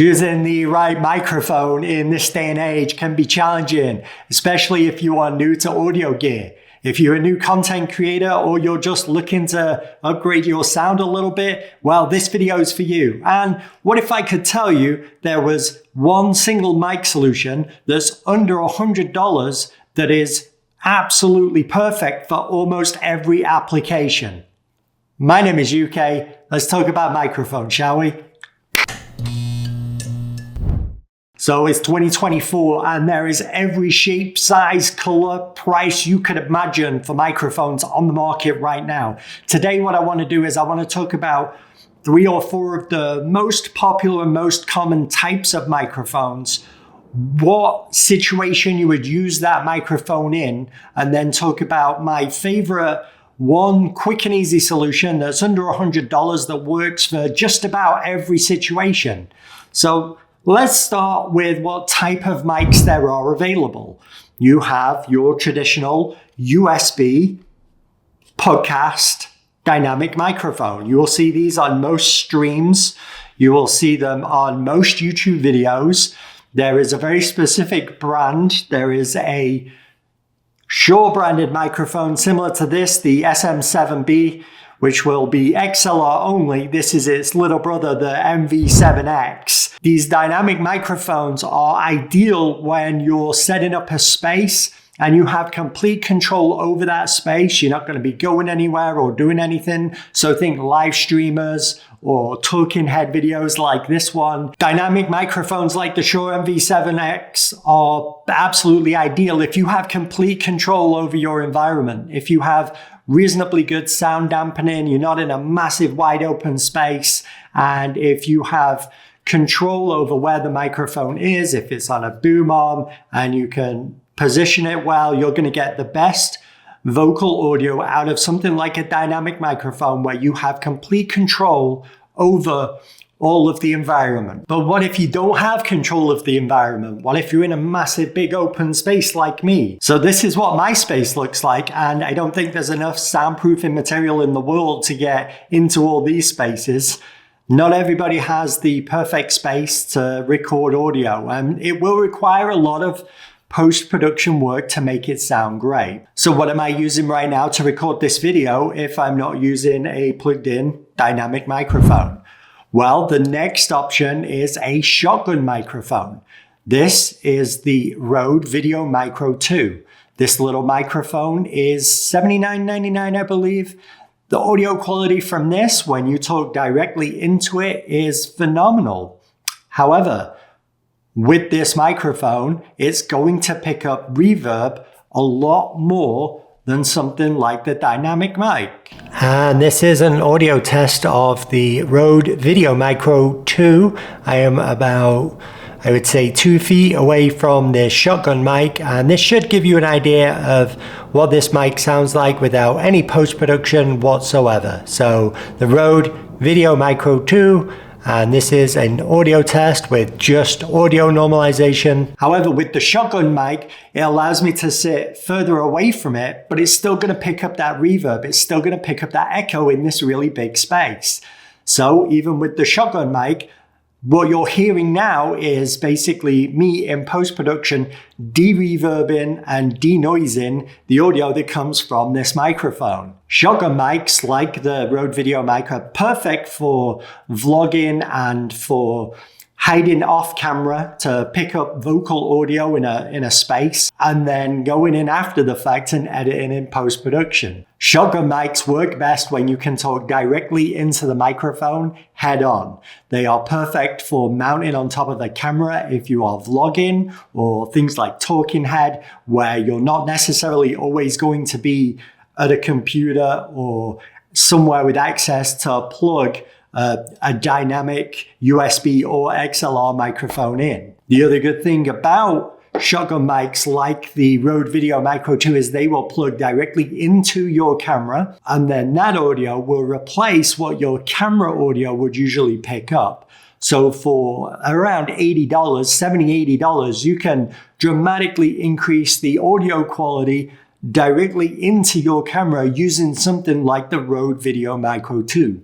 Choosing the right microphone in this day and age can be challenging, especially if you are new to audio gear. If you're a new content creator or you're just looking to upgrade your sound a little bit, well, this video is for you. And what if I could tell you there was one single mic solution that's under $100 that is absolutely perfect for almost every application? My name is UK. Let's talk about microphones, shall we? So it's 2024 and there is every shape, size, color, price you could imagine for microphones on the market right now. Today what I want to do is I want to talk about 3 or 4 of the most popular and most common types of microphones, what situation you would use that microphone in, and then talk about my favorite one quick and easy solution that's under $100 that works for just about every situation. So let's start with what type of mics there are available. You have your traditional USB podcast dynamic microphone. You will see these on most streams. You will see them on most YouTube videos. There is a very specific brand. There is a Shure branded microphone similar to this, the SM7B, which will be XLR only. This is its little brother, the MV7X. These dynamic microphones are ideal when you're setting up a space and you have complete control over that space. You're not going to be going anywhere or doing anything. So think live streamers or talking head videos like this one. Dynamic microphones like the Shure MV7X are absolutely ideal if you have complete control over your environment. If you have reasonably good sound dampening, you're not in a massive wide open space, and if you have control over where the microphone is, if it's on a boom arm and you can position it well, you're going to get the best vocal audio out of something like a dynamic microphone where you have complete control over all of the environment. But what if you don't have control of the environment? What if you're in a massive big open space like me? So this is what my space looks like, and I don't think there's enough soundproofing material in the world to get into all these spaces. Not everybody has the perfect space to record audio, and it will require a lot of post-production work to make it sound great. So what am I using right now to record this video if I'm not using a plugged-in dynamic microphone? Well, the next option is a shotgun microphone. This is the Rode Videomicro 2. This little microphone is $79.99, I believe. The audio quality from this, when you talk directly into it, is phenomenal. However, with this microphone, it's going to pick up reverb a lot more than something like the dynamic mic. And this is an audio test of the Rode Videomicro 2. I am about, I would say, 2 feet away from the shotgun mic, and this should give you an idea of what this mic sounds like without any post-production whatsoever. So the Rode Videomicro 2, and this is an audio test with just audio normalization. However, with the shotgun mic, it allows me to sit further away from it, but it's still going to pick up that reverb. It's still going to pick up that echo in this really big space. So even with the shotgun mic, what you're hearing now is basically me in post-production de-reverbing and denoising the audio that comes from this microphone. Shotgun mics like the Rode VideoMic are perfect for vlogging and for hiding off camera to pick up vocal audio in a space and then going in after the fact and editing in post-production. Shotgun mics work best when you can talk directly into the microphone head on. They are perfect for mounting on top of the camera if you are vlogging or things like talking head, where you're not necessarily always going to be at a computer or somewhere with access to plug a dynamic USB or XLR microphone in. The other good thing about shotgun mics like the Rode Videomicro 2 is they will plug directly into your camera, and then that audio will replace what your camera audio would usually pick up. So for around $80, $70, $80, you can dramatically increase the audio quality directly into your camera using something like the Rode Videomicro 2.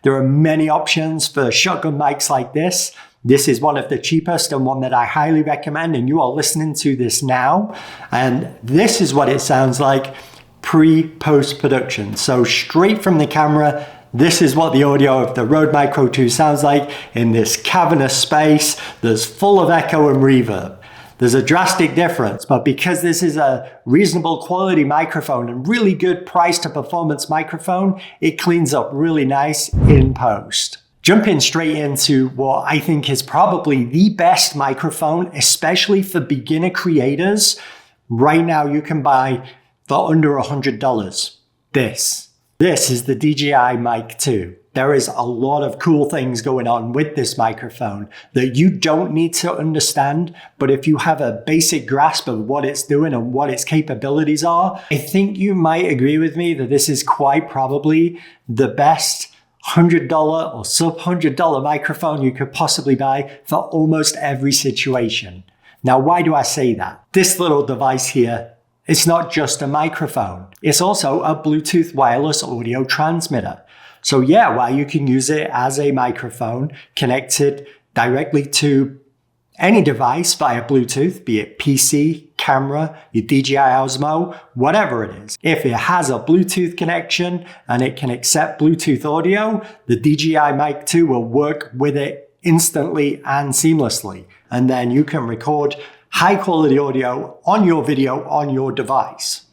There are many options for shotgun mics like this. This is one of the cheapest and one that I highly recommend, and you are listening to this now. And this is what it sounds like pre-post-production. So straight from the camera, this is what the audio of the Rode Micro 2 sounds like in this cavernous space that's full of echo and reverb. There's a drastic difference, but because this is a reasonable quality microphone and really good price to performance microphone, it cleans up really nice in post. Jumping straight into what I think is probably the best microphone, especially for beginner creators. Right now you can buy for under $100. This is the DJI Mic 2. There is a lot of cool things going on with this microphone that you don't need to understand, but if you have a basic grasp of what it's doing and what its capabilities are, I think you might agree with me that this is quite probably the best $100 or sub $100 microphone you could possibly buy for almost every situation. Now, why do I say that? This little device here, it's not just a microphone. It's also a Bluetooth wireless audio transmitter. So yeah, while you can use it as a microphone connected directly to any device via Bluetooth, be it PC, camera, your DJI Osmo, whatever it is. If it has a Bluetooth connection and it can accept Bluetooth audio, the DJI Mic 2 will work with it instantly and seamlessly. And then you can record high quality audio on your video on your device.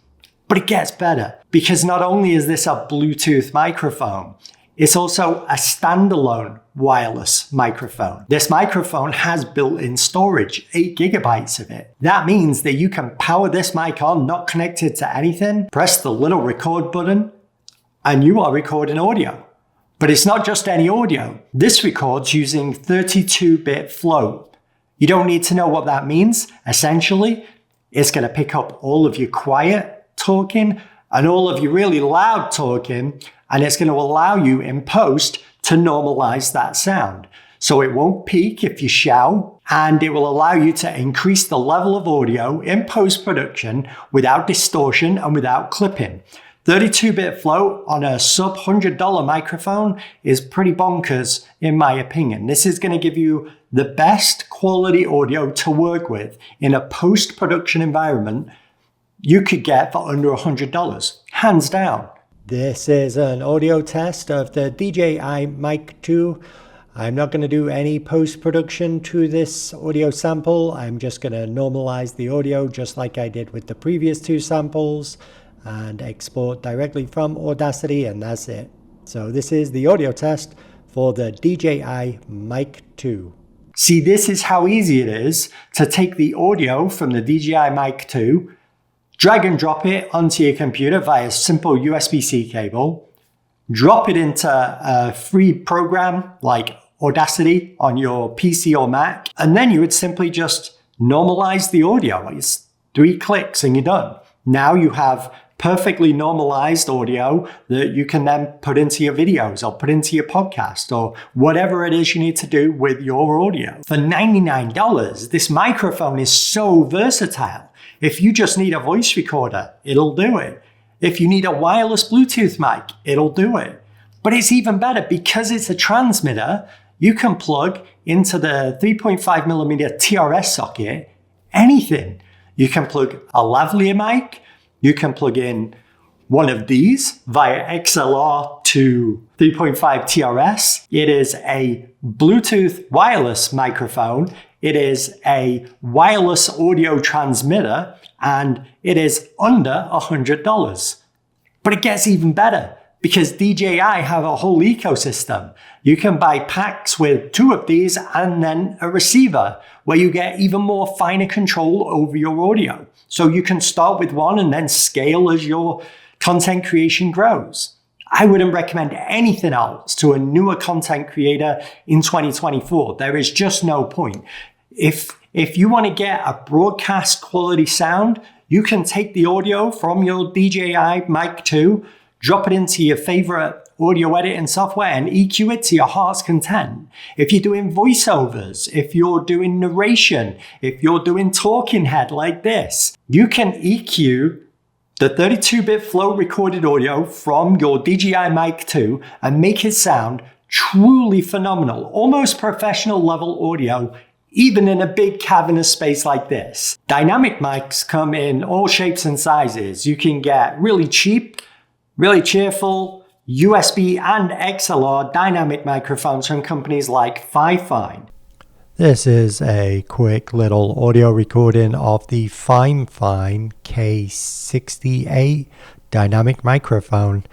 But it gets better, because not only is this a Bluetooth microphone, it's also a standalone wireless microphone. This microphone has built-in storage, 8 gigabytes of it. That means that you can power this mic on, not connected to anything, press the little record button, and you are recording audio. But it's not just any audio. This records using 32-bit float. You don't need to know what that means. Essentially, it's going to pick up all of your quiet talking and all of your really loud talking, and it's going to allow you in post to normalize that sound. So it won't peak if you shout, and it will allow you to increase the level of audio in post-production without distortion and without clipping. 32-bit float on a sub $100 microphone is pretty bonkers in my opinion. This is going to give you the best quality audio to work with in a post-production environment you could get for under $100, hands down. This is an audio test of the DJI Mic 2. I'm not going to do any post-production to this audio sample. I'm just going to normalize the audio just like I did with the previous 2 samples and export directly from Audacity, and that's it. So this is the audio test for the DJI Mic 2. See, this is how easy it is to take the audio from the DJI Mic 2, drag and drop it onto your computer via a simple USB-C cable, drop it into a free program like Audacity on your PC or Mac, and then you would simply just normalize the audio. It's 3 clicks and you're done. Now you have perfectly normalized audio that you can then put into your videos or put into your podcast or whatever it is you need to do with your audio. For $99, this microphone is so versatile. If you just need a voice recorder, it'll do it. If you need a wireless Bluetooth mic, it'll do it. But it's even better because it's a transmitter. You can plug into the 3.5mm TRS socket anything. You can plug a lavalier mic. You can plug in one of these via XLR to 3.5 TRS. It is a Bluetooth wireless microphone. It is a wireless audio transmitter, and it is under $100. But it gets even better because DJI have a whole ecosystem. You can buy packs with 2 of these and then a receiver where you get even more finer control over your audio. So you can start with one and then scale as your content creation grows. I wouldn't recommend anything else to a newer content creator in 2024. There is just no point. If you want to get a broadcast quality sound, you can take the audio from your DJI Mic 2, drop it into your favorite audio editing software and EQ it to your heart's content. If you're doing voiceovers, if you're doing narration, if you're doing talking head like this, you can EQ the 32-bit flow recorded audio from your DJI Mic 2 and make it sound Truly phenomenal, almost professional level audio, even in a big cavernous space like this. Dynamic mics come in all shapes and sizes. You can get really cheap, really cheerful USB and XLR dynamic microphones from companies like Fifine. This is a quick little audio recording of the Fifine K68 dynamic microphone,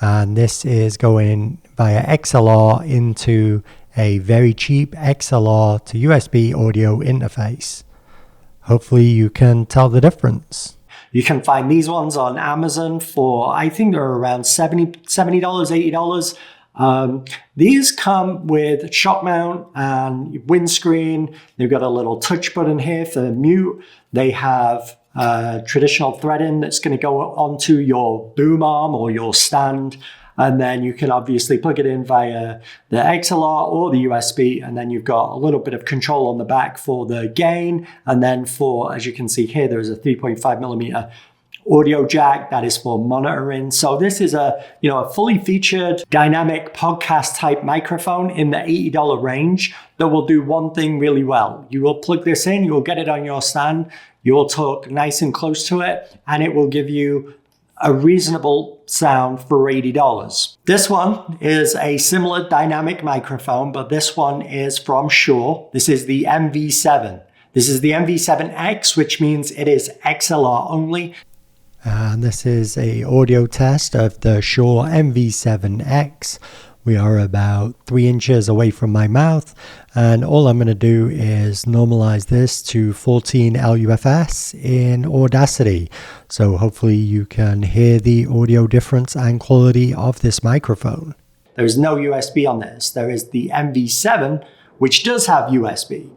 and this is going via XLR into a very cheap XLR to USB audio interface. Hopefully you can tell the difference. You can find these ones on Amazon for, I think they're around $70, $80. These come with shock mount and windscreen. They've got a little touch button here for mute. They have traditional threading that's going to go onto your boom arm or your stand. And then you can obviously plug it in via the XLR or the USB. And then you've got a little bit of control on the back for the gain. And then for, as you can see here, there is a 3.5 millimeter audio jack that is for monitoring. So this is a fully featured dynamic podcast type microphone in the $80 range that will do one thing really well. You will plug this in, you will get it on your stand, you will talk nice and close to it, and it will give you a reasonable sound for $80. This one is a similar dynamic microphone, but this one is from Shure. This is the MV7. This is the MV7X, which means it is XLR only. And this is a audio test of the Shure MV7X. We are about 3 inches away from my mouth, and all I'm going to do is normalize this to 14 LUFS in Audacity. So hopefully you can hear the audio difference and quality of this microphone. There's no USB on this. There is the MV7, which does have USB.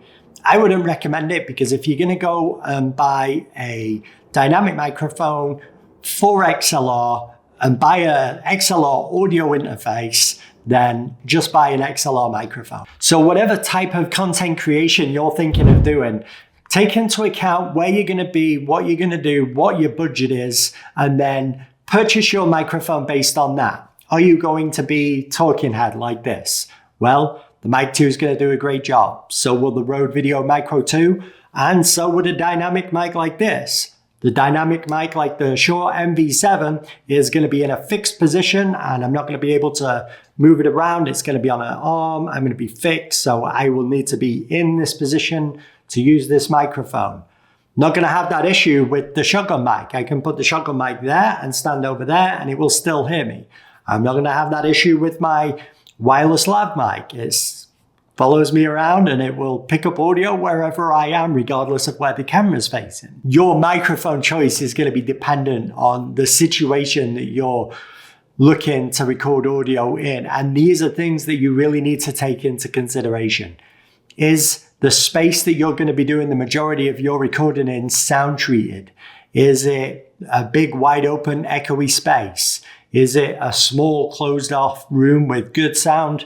I wouldn't recommend it because if you're going to go and buy a dynamic microphone for XLR and buy an XLR audio interface, then just buy an XLR microphone. So whatever type of content creation you're thinking of doing, take into account where you're going to be, what you're going to do, what your budget is, and then purchase your microphone based on that. Are you going to be talking head like this? Well, the Mic 2 is going to do a great job. So will the Rode Videomicro 2, and so would a dynamic mic like this. The dynamic mic like the Shure MV7 is going to be in a fixed position, and I'm not going to be able to move it around. It's going to be on an arm. I'm going to be fixed, so I will need to be in this position to use this microphone. Not going to have that issue with the shotgun mic. I can put the shotgun mic there and stand over there, and it will still hear me. I'm not going to have that issue with my wireless lav mic. It follows me around and it will pick up audio wherever I am, regardless of where the camera's facing. Your microphone choice is going to be dependent on the situation that you're looking to record audio in. And these are things that you really need to take into consideration. Is the space that you're going to be doing the majority of your recording in sound treated? Is it a big, wide open, echoey space? Is it a small, closed off room with good sound,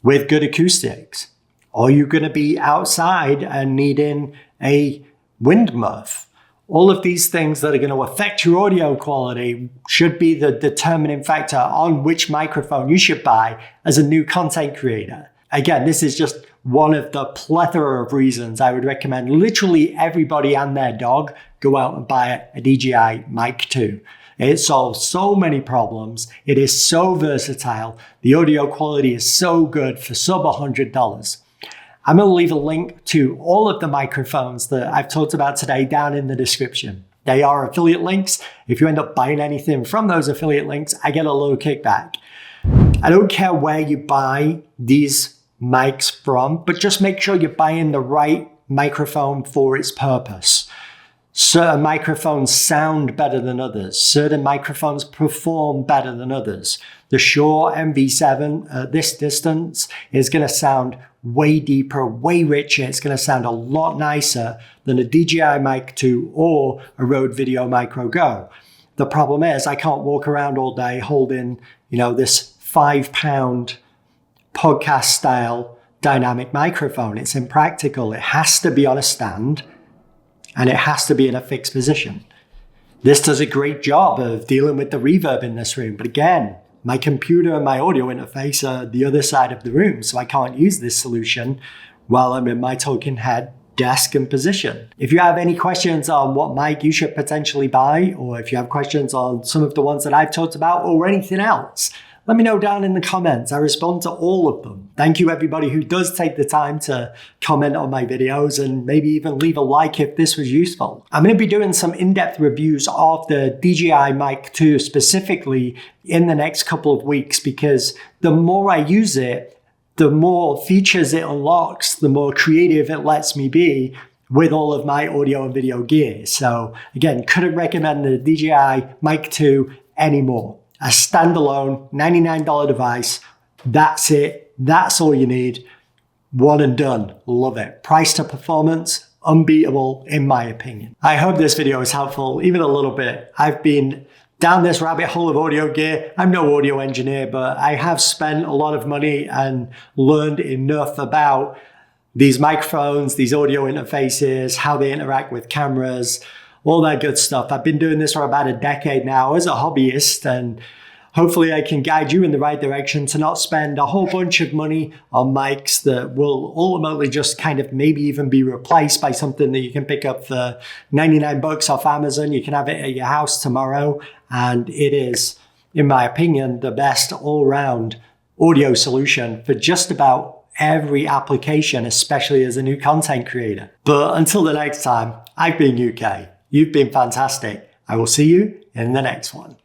with good acoustics? Are you going to be outside and needing a wind muff? All of these things that are going to affect your audio quality should be the determining factor on which microphone you should buy as a new content creator. Again, this is just one of the plethora of reasons I would recommend literally everybody and their dog go out and buy a DJI Mic 2. It solves so many problems. It is so versatile. The audio quality is so good for sub $100. I'm going to leave a link to all of the microphones that I've talked about today down in the description. They are affiliate links. If you end up buying anything from those affiliate links, I get a little kickback. I don't care where you buy these mics from, but just make sure you're buying the right microphone for its purpose. Certain microphones sound better than others. Certain microphones perform better than others. The Shure MV7 at this distance is going to sound way deeper, way richer. It's going to sound a lot nicer than a DJI Mic 2 or a Rode Videomicro Go. The problem is I can't walk around all day holding, this 5-pound podcast style dynamic microphone. It's impractical. It has to be on a stand. And it has to be in a fixed position. This does a great job of dealing with the reverb in this room. But again, My computer and my audio interface are the other side of the room, so I can't use this solution while I'm in my talking head desk and position. If you have any questions on what mic you should potentially buy, or if you have questions on some of the ones that I've talked about or anything else, let me know down in the comments. I respond to all of them. Thank you everybody who does take the time to comment on my videos and maybe even leave a like if this was useful. I'm going to be doing some in-depth reviews of the DJI Mic 2 specifically in the next couple of weeks, because the more I use it, the more features it unlocks, the more creative it lets me be with all of my audio and video gear. So again, couldn't recommend the DJI Mic 2 anymore. A standalone $99 device. That's it. That's all you need. One and done. Love it. Price to performance, unbeatable in my opinion. I hope this video is helpful, even a little bit. I've been down this rabbit hole of audio gear. I'm no audio engineer, but I have spent a lot of money and learned enough about these microphones, these audio interfaces, how they interact with cameras, all that good stuff. I've been doing this for about a decade now as a hobbyist, and hopefully I can guide you in the right direction to not spend a whole bunch of money on mics that will ultimately just kind of maybe even be replaced by something that you can pick up for 99 bucks off Amazon. You can have it at your house tomorrow, and it is, in my opinion, the best all-round audio solution for just about every application, especially as a new content creator. But until the next time, I've been UK. You've been fantastic. I will see you in the next one.